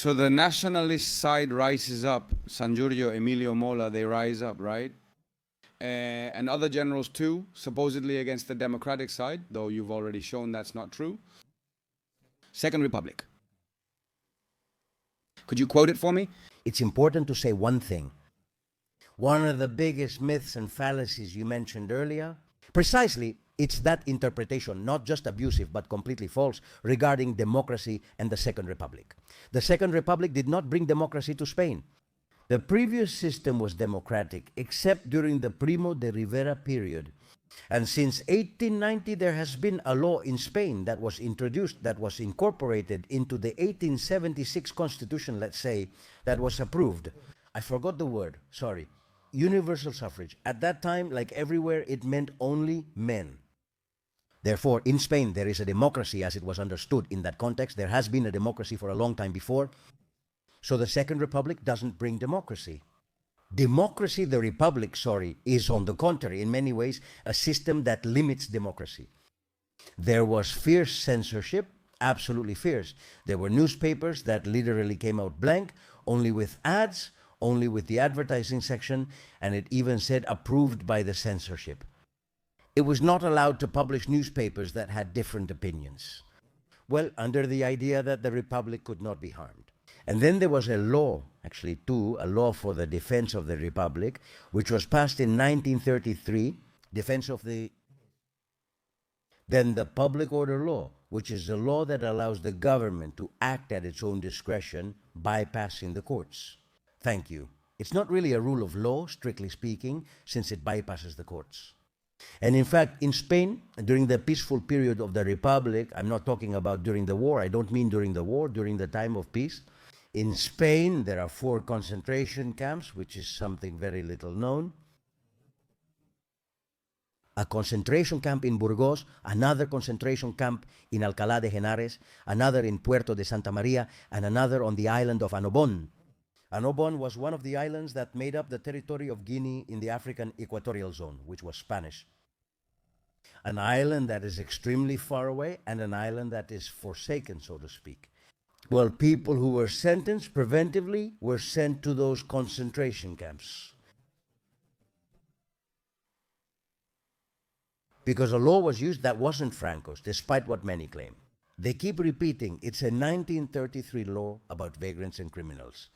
So the nationalist side rises up. San Giorgio, Emilio Mola, they rise up, right? And other generals too, supposedly against the democratic side, though you've already shown that's not true. Second Republic. Could you quote it for me? It's important to say one thing. One of the biggest myths and fallacies you mentioned earlier, precisely, it's that interpretation, not just abusive, but completely false, regarding democracy and the Second Republic. The Second Republic did not bring democracy to Spain. The previous system was democratic, except during the Primo de Rivera period. And since 1890, there has been a law in Spain that was introduced, that was incorporated into the 1876 Constitution, let's say, that was approved. I forgot the word, sorry. Universal suffrage. At that time, like everywhere, it meant only men. Therefore, in Spain, there is a democracy as it was understood in that context. There has been a democracy for a long time before. So the Second Republic doesn't bring democracy. Democracy, the Republic, is on the contrary, in many ways, a system that limits democracy. There was fierce censorship, absolutely fierce. There were newspapers that literally came out blank, only with ads, only with the advertising section, and it even said approved by the censorship. It was not allowed to publish newspapers that had different opinions. Well, under the idea that the Republic could not be harmed. And then there was a law, actually two, a law for the defense of the Republic, which was passed in 1933, defense of the... Then the public order law, which is a law that allows the government to act at its own discretion, bypassing the courts. Thank you. It's not really a rule of law, strictly speaking, since it bypasses the courts. And in fact, in Spain, during the peaceful period of the Republic, I'm not talking about during the war, I don't mean during the war, during the time of peace. In Spain, there are 4 concentration camps, which is something very little known. A concentration camp in Burgos, another concentration camp in Alcalá de Henares, another in Puerto de Santa Maria, and another on the island of Annobón. Annobón was one of the islands that made up the territory of Guinea in the African Equatorial Zone, which was Spanish. An island that is extremely far away and an island that is forsaken, so to speak. Well, people who were sentenced preventively were sent to those concentration camps. Because a law was used that wasn't Franco's, despite what many claim. They keep repeating it's a 1933 law about vagrants and criminals.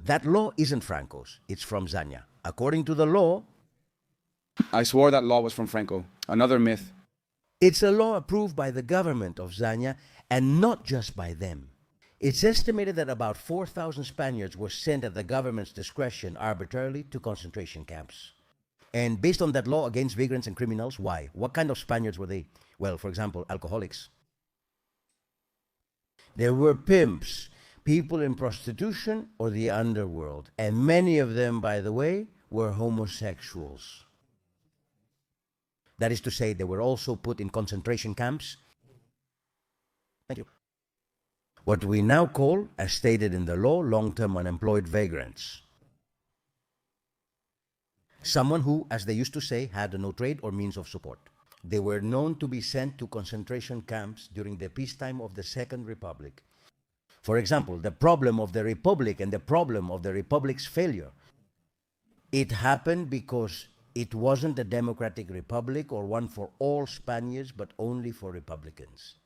That law isn't Franco's, it's from Zanya. According to the law... I swore that law was from Franco. Another myth. It's a law approved by the government of Zanya, and not just by them. It's estimated that about 4,000 Spaniards were sent at the government's discretion arbitrarily to concentration camps. And based on that law against vagrants and criminals, why? What kind of Spaniards were they? Well, for example, alcoholics. There were pimps, people in prostitution or the underworld. And many of them, by the way, were homosexuals. That is to say, they were also put in concentration camps. Thank you. What we now call, as stated in the law, long-term unemployed vagrants. Someone who, as they used to say, had no trade or means of support. They were known to be sent to concentration camps during the peacetime of the Second Republic. For example, the problem of the Republic and the problem of the Republic's failure. It happened because it wasn't a democratic republic or one for all Spaniards, but only for Republicans.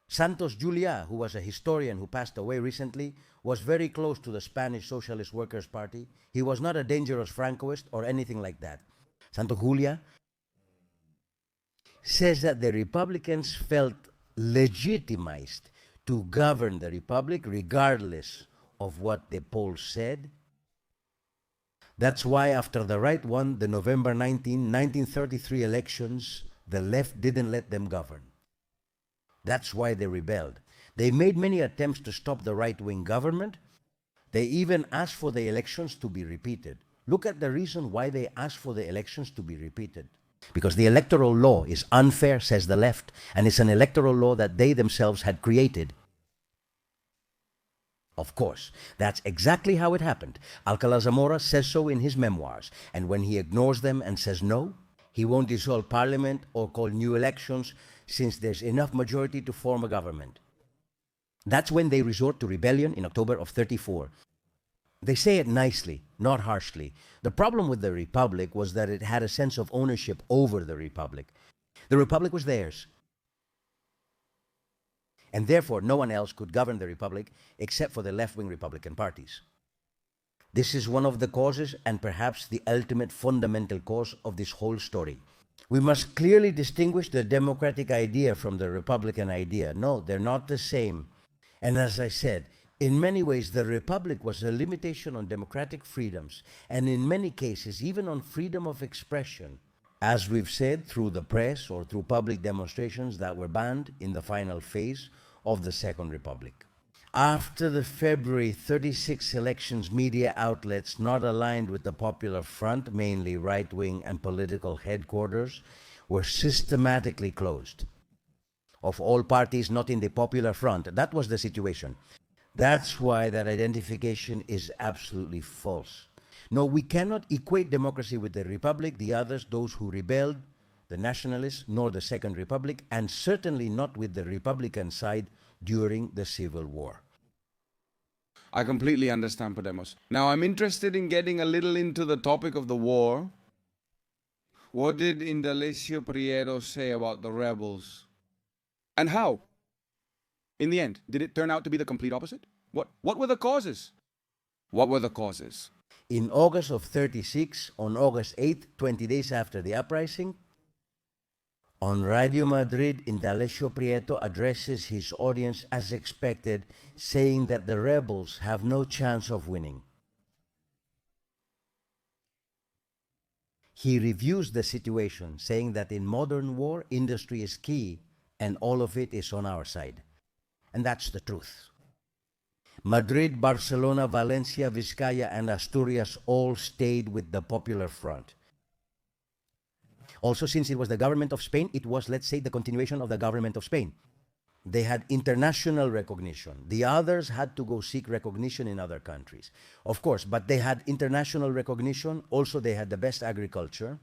Santos Juliá, who was a historian who passed away recently, was very close to the Spanish Socialist Workers' Party. He was not a dangerous Francoist or anything like that. Santos Juliá says that the Republicans felt legitimized to govern the Republic regardless of what the polls said. That's why after the right won the November 1933 elections, the left didn't let them govern. That's why they rebelled. They made many attempts to stop the right-wing government. They even asked for the elections to be repeated. Look at the reason why they asked for the elections to be repeated. Because the electoral law is unfair, says the left, and it's an electoral law that they themselves had created. Of course, that's exactly how it happened. Alcalá Zamora says so in his memoirs, and when he ignores them and says no, he won't dissolve parliament or call new elections since there's enough majority to form a government. That's when they resort to rebellion in October of 34. They say it nicely, not harshly. The problem with the Republic was that it had a sense of ownership over the Republic. The Republic was theirs. And therefore, no one else could govern the Republic except for the left-wing Republican parties. This is one of the causes, and perhaps the ultimate fundamental cause of this whole story. We must clearly distinguish the democratic idea from the Republican idea. No, they're not the same. And as I said, in many ways, the Republic was a limitation on democratic freedoms, and in many cases, even on freedom of expression, as we've said, through the press or through public demonstrations that were banned in the final phase of the Second Republic. After the February 36 elections, media outlets not aligned with the Popular Front, mainly right-wing and political headquarters, were systematically closed. Of all parties not in the Popular Front, that was the situation. That's why that identification is absolutely false. No, we cannot equate democracy with the Republic, the others, those who rebelled, the Nationalists, nor the Second Republic, and certainly not with the Republican side during the Civil War. I completely understand, Podemos. Now, I'm interested in getting a little into the topic of the war. What did Indalecio Prieto say about the rebels? And how? In the end, did it turn out to be the complete opposite? What were the causes? What were the causes? In August of 36, on August 8, 20 days after the uprising, on Radio Madrid, Indalecio Prieto addresses his audience as expected, saying that the rebels have no chance of winning. He reviews the situation, saying that in modern war, industry is key, and all of it is on our side. And that's the truth. Madrid, Barcelona, Valencia, Vizcaya, and Asturias all stayed with the Popular Front. Also, since it was the government of Spain, it was, let's say, the continuation of the government of Spain. They had international recognition. The others had to go seek recognition in other countries. Of course, but they had international recognition. Also, they had the best agriculture.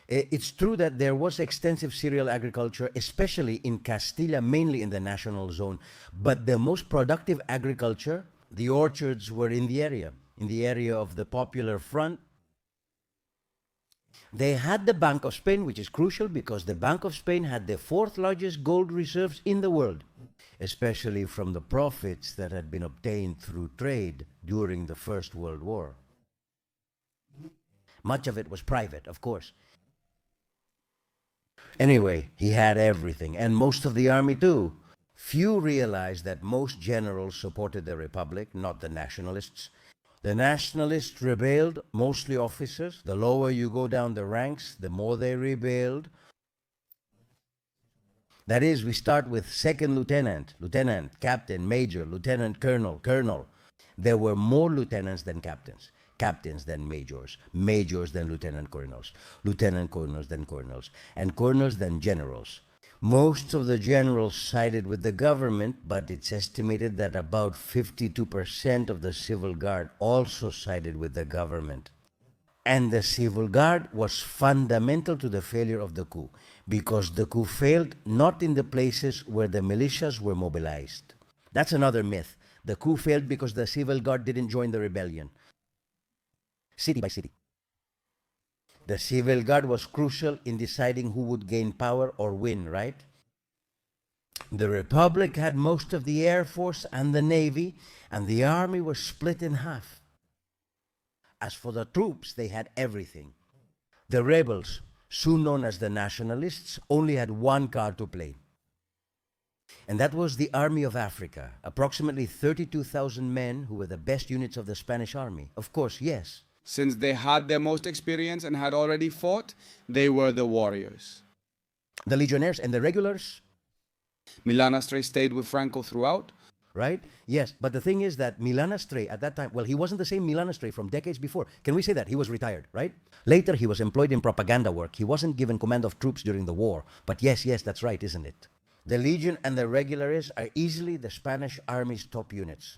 It's true that there was extensive cereal agriculture, especially in Castilla, mainly in the national zone. But the most productive agriculture, the orchards, were in the area of the Popular Front. They had the Bank of Spain, which is crucial because the Bank of Spain had the fourth largest gold reserves in the world, especially from the profits that had been obtained through trade during the First World War. Much of it was private, of course. Anyway, he had everything, and most of the army too. Few realized that most generals supported the Republic, not the Nationalists. The Nationalists rebelled, mostly officers. The lower you go down the ranks, the more they rebelled. That is, we start with second lieutenant, captain, major, lieutenant, colonel. There were more lieutenants than captains. Captains than majors, majors than lieutenant colonels than colonels, and colonels than generals. Most of the generals sided with the government, but it's estimated that about 52% of the civil guard also sided with the government. And the civil guard was fundamental to the failure of the coup, because the coup failed not in the places where the militias were mobilized. That's another myth. The coup failed because the civil guard didn't join the rebellion. City by city. The civil guard was crucial in deciding who would gain power or win, right? The Republic had most of the Air Force and the Navy, and the army was split in half. As for the troops, they had everything. The rebels, soon known as the Nationalists, only had one card to play. And that was the Army of Africa, approximately 32,000 men who were the best units of the Spanish army. Of course, yes. Since they had their most experience and had already fought, they were the warriors. The legionnaires and the regulars. Milanastre stayed with Franco throughout. Right? Yes, but the thing is that Milanastre at that time, well, he wasn't the same Milanastre from decades before. Can we say that? He was retired, right? Later, he was employed in propaganda work. He wasn't given command of troops during the war. But yes, that's right, isn't it? The Legion and the Regulars are easily the Spanish Army's top units.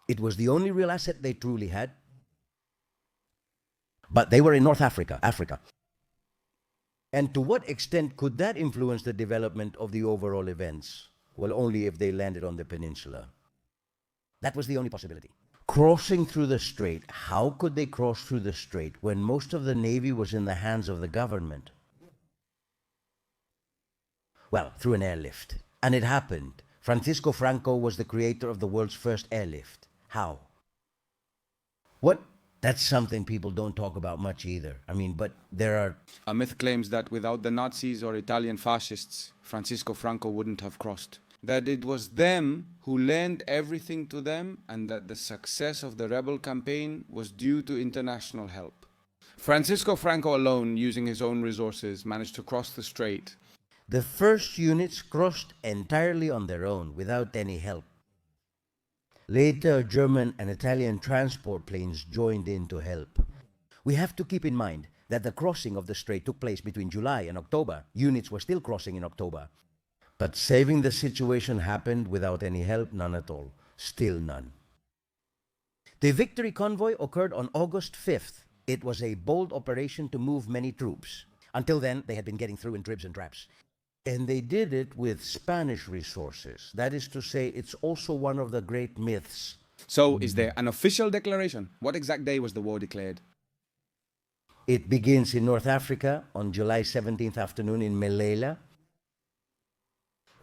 It was the only real asset they truly had. But they were in North Africa. And to what extent could that influence the development of the overall events? Well, only if they landed on the peninsula. That was the only possibility. Crossing through the strait, how could they cross through the strait when most of the navy was in the hands of the government? Well, through an airlift. And it happened. Francisco Franco was the creator of the world's first airlift. How? What? That's something people don't talk about much either. I mean, but there are... A myth claims that without the Nazis or Italian fascists, Francisco Franco wouldn't have crossed. That it was them who lent everything to them, and that the success of the rebel campaign was due to international help. Francisco Franco alone, using his own resources, managed to cross the strait. The first units crossed entirely on their own, without any help. Later, German and Italian transport planes joined in to help. We have to keep in mind that the crossing of the strait took place between July and October. Units were still crossing in October. But saving the situation happened without any help, none at all. Still none. The victory convoy occurred on August 5th. It was a bold operation to move many troops. Until then, they had been getting through in dribs and drabs. And they did it with Spanish resources. That is to say, it's also one of the great myths. So, is there an official declaration? What exact day was the war declared? It begins in North Africa on July 17th afternoon in Melilla.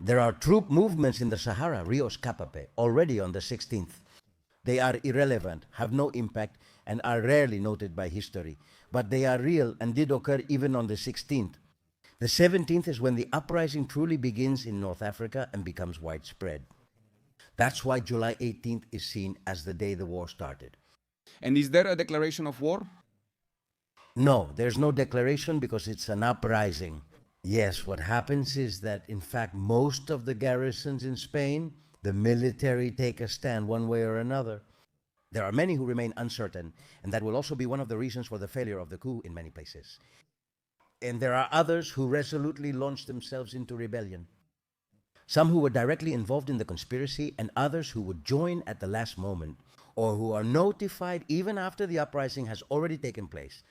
There are troop movements in the Sahara, Rios Capape, already on the 16th. They are irrelevant, have no impact, and are rarely noted by history. But they are real and did occur even on the 16th. The 17th is when the uprising truly begins in North Africa and becomes widespread. That's why July 18th is seen as the day the war started. And is there a declaration of war? No, there's no declaration because it's an uprising. Yes, what happens is that, in fact, most of the garrisons in Spain, the military take a stand one way or another. There are many who remain uncertain, and that will also be one of the reasons for the failure of the coup in many places. And there are others who resolutely launch themselves into rebellion. Some who were directly involved in the conspiracy, and others who would join at the last moment, or who are notified even after the uprising has already taken place.